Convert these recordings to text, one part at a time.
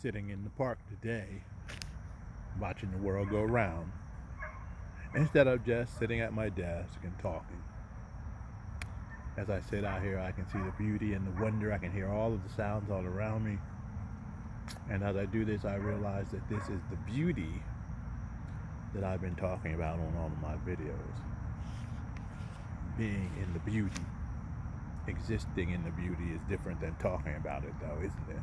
sitting in the park today, watching the world go round, instead of just sitting at my desk and talking. As I sit out here, I can see the beauty and the wonder. I can hear all of the sounds all around me. And as I do this, I realize that this is the beauty that I've been talking about on all of my videos. Being in the beauty, existing in the beauty is different than talking about it, though, isn't it?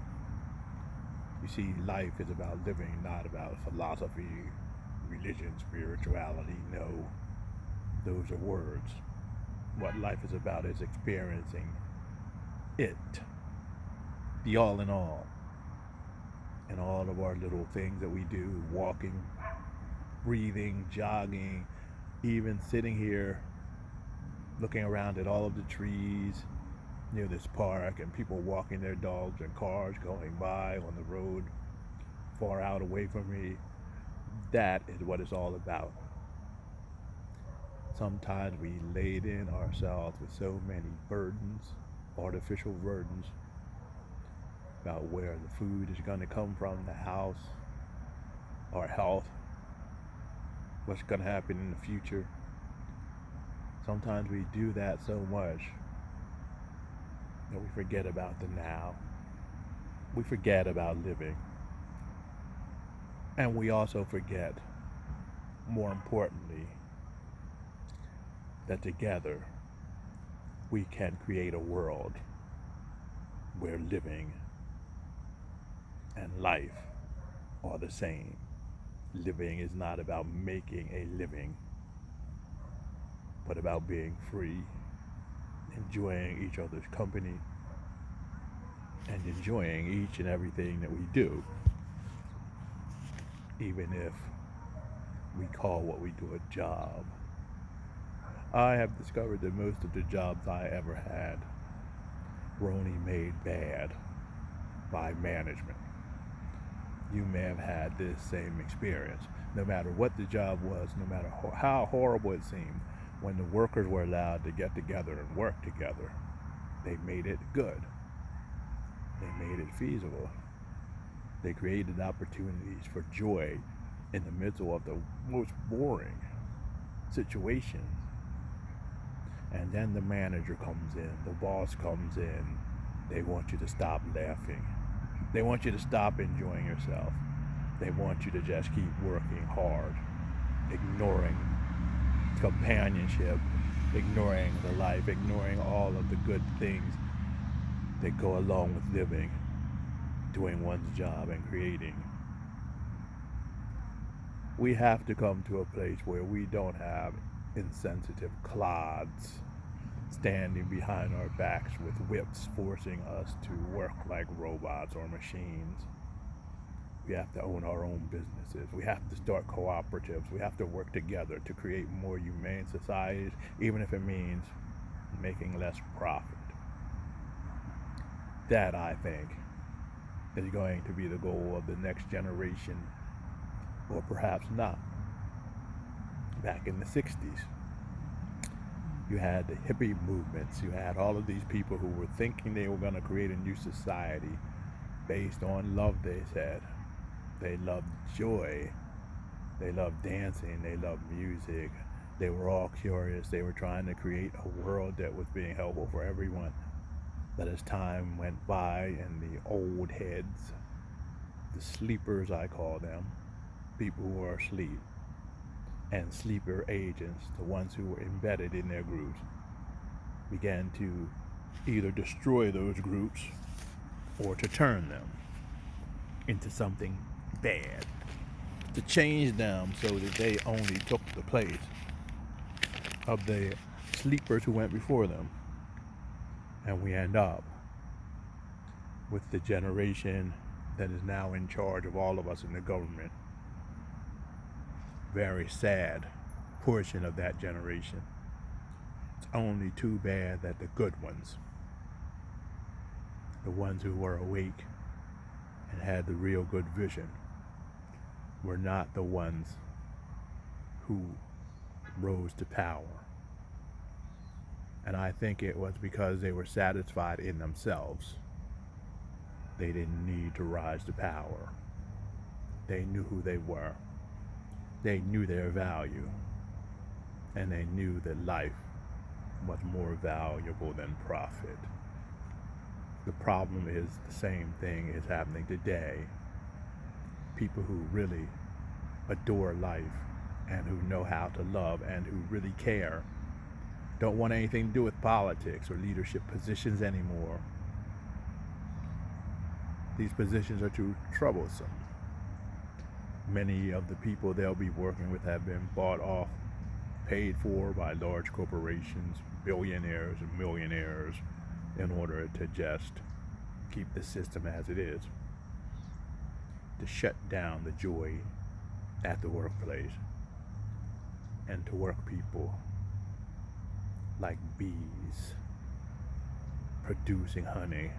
You see, life is about living, not about philosophy, religion, spirituality. No, those are words. What life is about is experiencing it, the all in all, and all of our little things that we do, walking, breathing, jogging, even sitting here looking around at all of the trees near this park and people walking their dogs and cars going by on the road far out away from me. That is what it's all about. Sometimes we laden ourselves with so many burdens, artificial burdens, about where the food is going to come from, the house, our health, what's going to happen in the future. Sometimes we do that so much that we forget about the now. We forget about living. And we also forget, more importantly, that together we can create a world where living and life are the same. Living is not about making a living, but about being free, enjoying each other's company, and enjoying each and everything that we do, even if we call what we do a job. I have discovered that most of the jobs I ever had were only made bad by management. You may have had this same experience. No matter what the job was, no matter how horrible it seemed, when the workers were allowed to get together and work together, they made it good. They made it feasible. They created opportunities for joy in the middle of the most boring situations. And then the manager comes in, the boss comes in, they want you to stop laughing. They want you to stop enjoying yourself. They want you to just keep working hard, ignoring companionship, ignoring the life, ignoring all of the good things that go along with living, doing one's job and creating. We have to come to a place where we don't have insensitive clods standing behind our backs with whips forcing us to work like robots or machines. We have to own our own businesses. We have to start cooperatives. We have to work together to create more humane societies, even if it means making less profit. That, I think, is going to be the goal of the next generation, or perhaps not. Back in the 60s, you had the hippie movements. You had all of these people who were thinking they were going to create a new society based on love, they said. They loved joy. They loved dancing. They loved music. They were all curious. They were trying to create a world that was being helpful for everyone. But as time went by and the old heads, the sleepers I call them, people who are asleep, and sleeper agents, the ones who were embedded in their groups, began to either destroy those groups or to turn them into something bad, to change them so that they only took the place of the sleepers who went before them. And we end up with the generation that is now in charge of all of us in the government. Very sad portion of that generation. It's only too bad that the good ones, the ones who were awake and had the real good vision, were not the ones who rose to power. And I think it was because they were satisfied in themselves. They didn't need to rise to power. They knew who they were. They knew their value. And they knew that life was more valuable than profit. The problem is the same thing is happening today. People who really adore life and who know how to love and who really care don't want anything to do with politics or leadership positions anymore. These positions are too troublesome. Many of the people they'll be working with have been bought off, paid for by large corporations, billionaires and millionaires, in order to just keep the system as it is, to shut down the joy at the workplace, and to work people like bees, producing honey,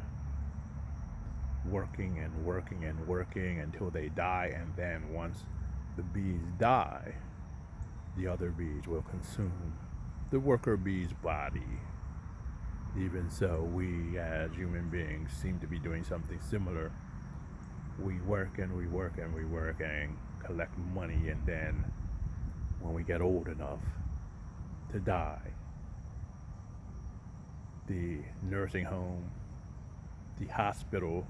working and working and working until they die, and then once the bees die, the other bees will consume the worker bee's body. Even so, we as human beings seem to be doing something similar. We work and we work and we work and collect money, and then when we get old enough to die, the nursing home, the hospital,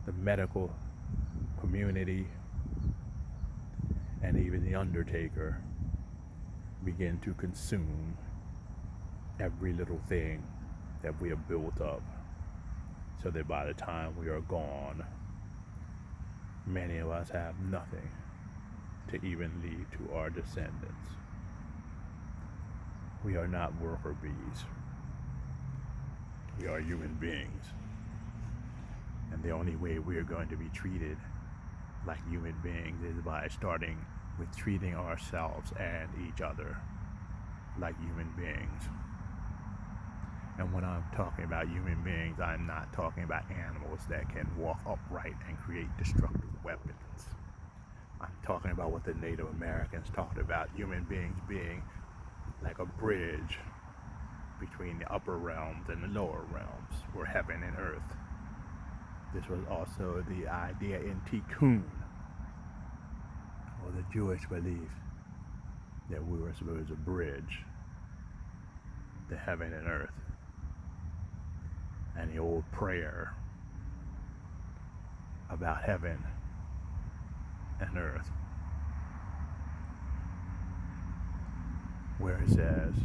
the medical community, and even the undertaker begin to consume every little thing that we have built up, so that by the time we are gone, many of us have nothing to even leave to our descendants. We are not worker bees. We are human beings. And the only way we are going to be treated like human beings is by starting with treating ourselves and each other like human beings. And when I'm talking about human beings, I'm not talking about animals that can walk upright and create destructive weapons. I'm talking about what the Native Americans talked about, human beings being like a bridge between the upper realms and the lower realms, or heaven and earth. This was also the idea in Tikkun, or the Jewish belief that we were supposed to bridge the heaven and earth. And the old prayer about heaven and earth, where it says,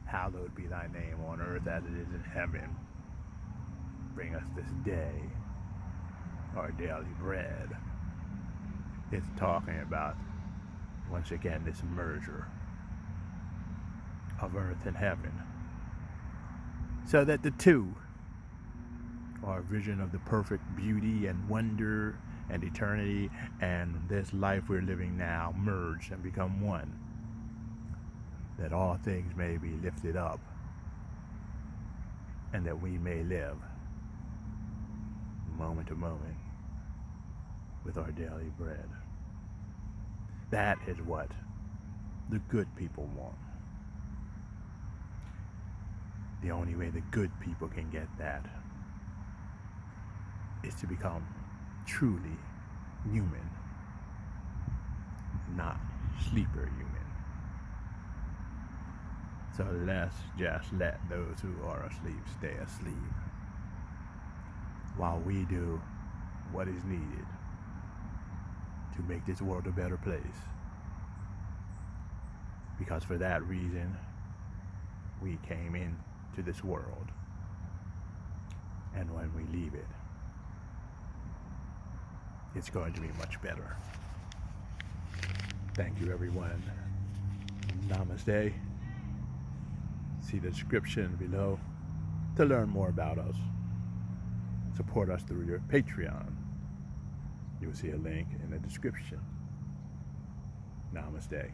"Hallowed be thy name on earth as it is in heaven. Bring us this day our daily bread." It's talking about, once again, this merger of earth and heaven, so that the two, our vision of the perfect beauty and wonder and eternity and this life we're living now, merge and become one, that all things may be lifted up, and that we may live moment to moment with our daily bread. That is what the good people want. The only way the good people can get that is to become truly human, not sleeper human. So let's just let those who are asleep stay asleep, while we do what is needed to make this world a better place. Because for that reason, we came into this world. And when we leave it, it's going to be much better. Thank you, everyone. Namaste. See the description below to learn more about us. Support us through your Patreon. You'll see a link in the description. Namaste.